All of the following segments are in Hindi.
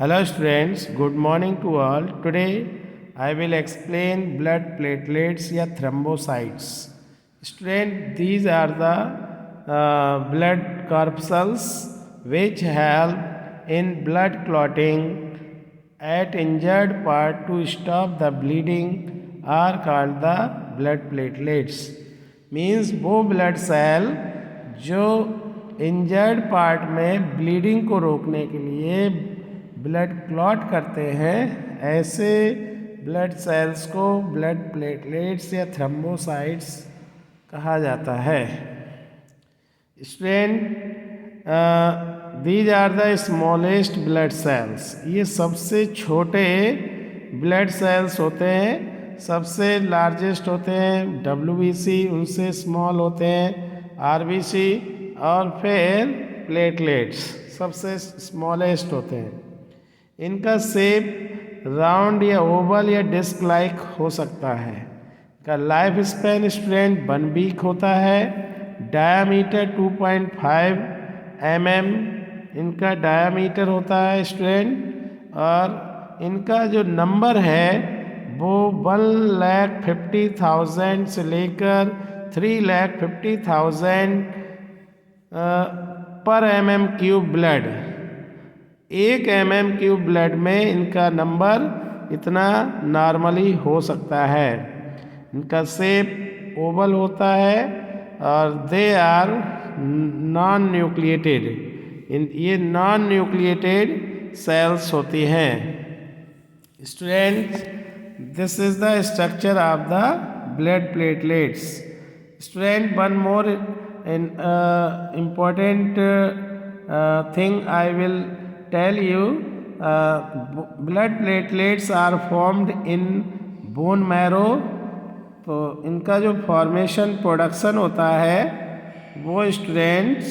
Hello students, good morning to all. Today I will explain blood platelets या thrombocytes. Student, these are the blood corpuscles which help in blood clotting at injured part to stop the bleeding are called the blood platelets. Means वो ब्लड सेल जो इंजर्ड पार्ट में ब्लीडिंग को रोकने के लिए ब्लड क्लॉट करते हैं, ऐसे ब्लड सेल्स को ब्लड प्लेटलेट्स या थ्रोम्बोसाइट्स कहा जाता है. Student, these are the smallest blood cells. ये सबसे छोटे ब्लड सेल्स होते हैं. सबसे लार्जेस्ट होते हैं WBC, उनसे स्मॉल होते हैं RBC, और फिर प्लेटलेट्स सबसे स्मॉलेस्ट होते हैं. इनका शेप राउंड या ओवल या डिस्क लाइक हो सकता है. इनका लाइफ स्पैन स्टूडेंट 1 वीक होता है. डायामीटर 2.5 mm इनका डायामीटर होता है स्टूडेंट. और इनका जो नंबर है वो 1,50,000 से लेकर 3,50,000 पर mm³ ब्लड. 1 mm³ ब्लड में इनका नंबर इतना नॉर्मली हो सकता है. इनका शेप ओवल होता है और दे आर नॉन न्यूक्लिएटेड. ये नॉन न्यूक्लिएटेड सेल्स होती हैं. Students, this is the structure of the blood platelets. Student, one more important thing I will tell you. Blood platelets are formed in bone marrow. तो इनका जो फॉर्मेशन प्रोडक्शन होता है वो स्टूडेंट्स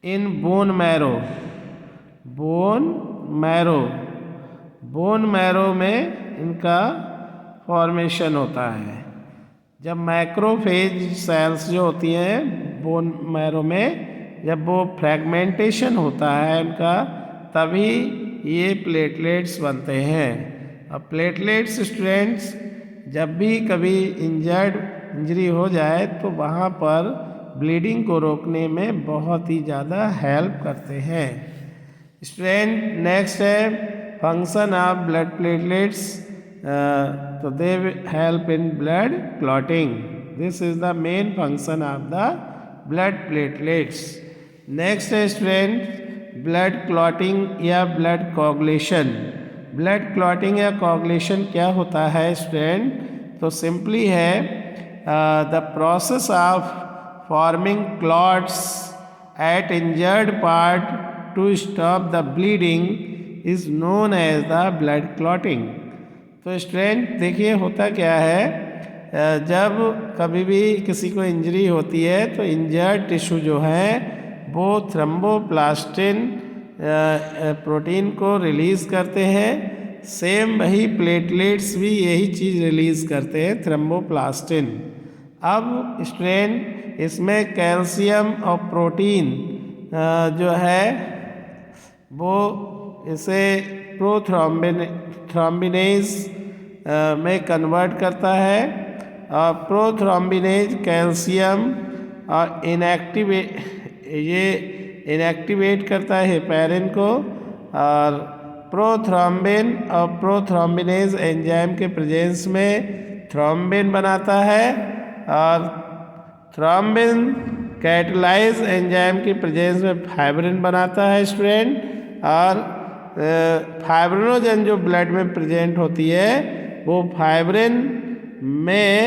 इन बोन मैरो में इनका फॉर्मेशन होता है. जब मैक्रोफेज सेल्स जो होती हैं बोन मैरो में, जब वो फ्रैगमेंटेशन होता है उनका, तभी ये प्लेटलेट्स बनते हैं. अब प्लेटलेट्स स्टूडेंट्स जब भी कभी इंजरी हो जाए तो वहाँ पर ब्लीडिंग को रोकने में बहुत ही ज़्यादा हेल्प करते हैं. स्टूडेंट, नेक्स्ट है फंक्शन ऑफ ब्लड प्लेटलेट्स. तो they help in blood clotting. This is the main function of the blood platelets. Next है स्टूडेंट ब्लड क्लॉटिंग या ब्लड कोगुलेशन. ब्लड क्लॉटिंग या कोगुलेशन क्या होता है स्टूडेंट? तो सिंपली है the process of forming clots at injured part to stop the bleeding is known as the blood clotting. तो स्टूडेंट देखिए होता क्या है, जब कभी भी किसी को इंजरी होती है तो इंजर्ड टिश्यू जो है वो थ्रोम्बोप्लास्टिन प्रोटीन को रिलीज़ करते हैं. सेम वही प्लेटलेट्स भी यही चीज़ रिलीज़ करते हैं, थ्रोम्बोप्लास्टिन. अब स्टूडेंट इसमें कैल्शियम और प्रोटीन जो है वो इसे प्रोथ्रोम्बिनेज में कन्वर्ट करता है. और प्रोथ्रोम्बिनेज कैल्शियम और इनएक्टिवेट करता है हेपेरिन को. और प्रोथ्रोम्बिन और प्रोथ्रोम्बिनेज एंजाइम के प्रेजेंस में थ्रोम्बिन बनाता है. और थ्रोम्बिन कैटलाइज एंजाइम की प्रेजेंस में फाइब्रिन बनाता है स्टूडेंट. और फाइब्रिनोजन जो ब्लड में प्रेजेंट होती है वो फाइब्रिन में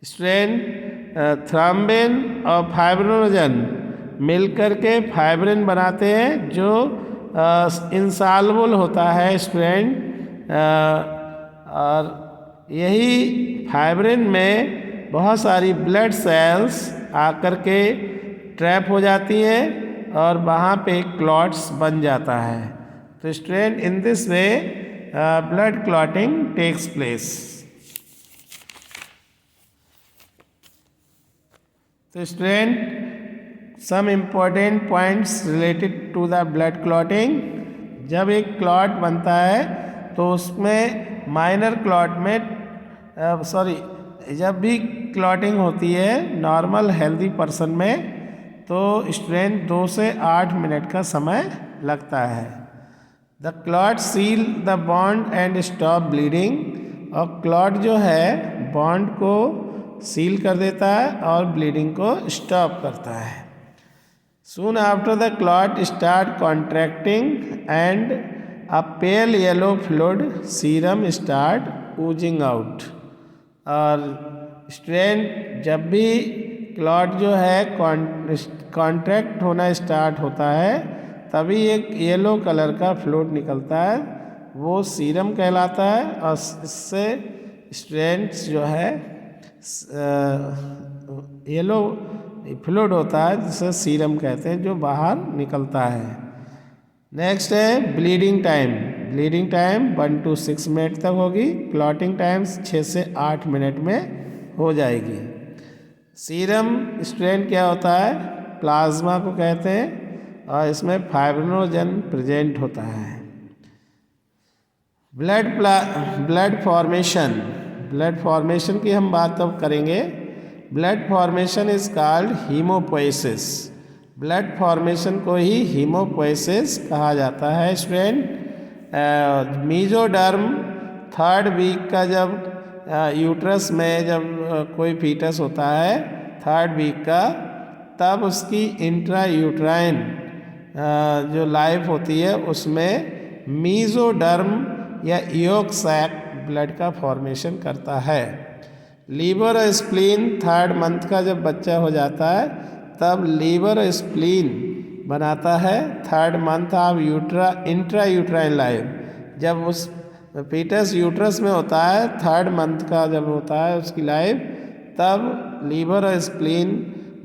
स्टूडेंट थ्रोम्बिन और फाइब्रिनोजन मिलकर के फाइब्रिन बनाते हैं जो इंसॉल्युबल होता है स्टूडेंट. और यही फाइब्रिन में बहुत सारी ब्लड सेल्स आकर के ट्रैप हो जाती हैं और वहाँ पे क्लॉट्स बन जाता है. तो student in this way blood clotting takes place. तो student, some important points related to the blood clotting. जब एक क्लॉट बनता है तो उसमें माइनर क्लॉट में जब भी क्लॉटिंग होती है नॉर्मल हेल्दी पर्सन में तो स्ट्रेंथ 2 से 8 मिनट का समय लगता है। The clot seal the bond and stop bleeding, और क्लॉट जो है बॉन्ड को सील कर देता है और ब्लीडिंग को स्टॉप करता है। Soon after the clot start contracting and a pale yellow fluid serum start oozing out। और स्ट्रेंथ जब भी क्लॉट जो है कॉन्ट्रैक्ट होना स्टार्ट होता है तभी एक येलो कलर का फ्लूइड निकलता है, वो सीरम कहलाता है। और इससे स्ट्रेंथ जो है येलो फ्लूइड होता है जिसे सीरम कहते हैं, जो बाहर निकलता है। नेक्स्ट है bleeding time. Bleeding time 1 to 6 minute तक होगी। क्लॉटिंग टाइम 6 से 8 मिनट में हो जाएगी। सीरम स्ट्रेंथ क्या होता है? प्लाज्मा को कहते हैं और इसमें फाइब्रिनोजन प्रेजेंट होता है। Blood formation. ब्लड फॉर्मेशन की हम बात तब करेंगे। Blood formation is called haemopoiesis. Blood formation को ही हीमोपोएसिस कहा जाता है। स्ट्रेंथ मीजोडर्म 3rd वीक का जब यूट्रस में जब कोई फीटस होता है 3rd वीक का, तब उसकी इंट्रा यूट्राइन जो लाइफ होती है उसमें मीजोडर्म या योक सैक ब्लड का फॉर्मेशन करता है। लीवर और स्प्लीन 3rd मंथ का जब बच्चा हो जाता है तब लीवर और स्प्लीन बनाता है 3rd month of intra uterine life. जब उस फीटस यूट्रस में होता है 3rd मंथ का जब होता है उसकी लाइफ, तब लीवर और स्प्लीन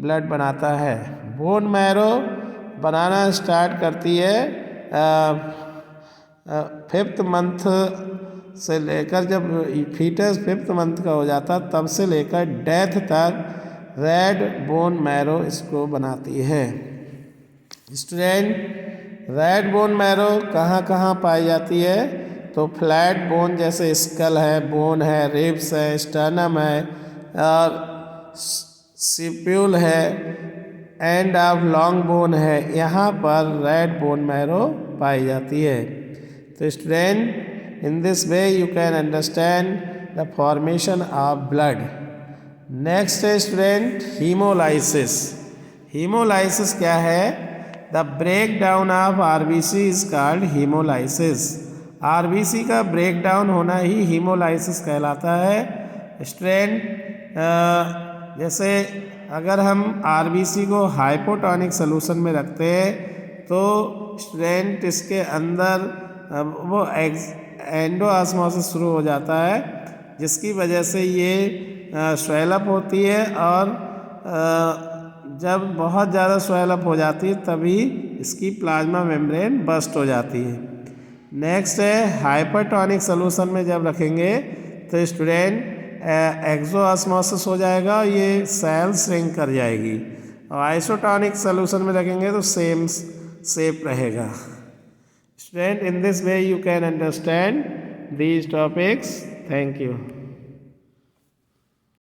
ब्लड बनाता है। बोन मैरो बनाना स्टार्ट करती है 5th मंथ से लेकर, जब फीटस 5th मंथ का हो जाता तब से लेकर डेथ तक रेड बोन मैरो इसको बनाती है। स्टूडेंट, रेड बोन मैरो कहाँ कहाँ पाई जाती है? तो फ्लैट बोन जैसे स्कल है, बोन है, रिब्स है, स्टर्नम है और सिप्यूल है, एंड ऑफ लॉन्ग बोन है, यहाँ पर रेड बोन मैरो पाई जाती है। तो student, in this way you can understand the formation of blood. Next है स्टूडेंट hemolysis. Hemolysis क्या है? The breakdown of RBC is called hemolysis. RBC का ब्रेकडाउन होना ही hemolysis कहलाता है। स्टूडेंट, जैसे अगर हम RBC को हाइपोटोनिक सोल्यूशन में रखते हैं तो स्टूडेंट इसके अंदर वो एंडोऑस्मोसिस शुरू हो जाता है, जिसकी वजह से ये स्वेलअप होती है और जब बहुत ज़्यादा स्वेलअप हो जाती है तभी इसकी प्लाज्मा मेम्ब्रेन बस्ट हो जाती है। नेक्स्ट है हाइपरटोनिक सोल्यूशन में जब रखेंगे तो स्टूडेंट एक्सोऑस्मोसिस हो जाएगा और ये सेल श्रिंक कर जाएगी, और आइसोटोनिक सोल्यूशन में रखेंगे तो सेम शेप रहेगा। Student, in this way you can understand these topics. Thank you.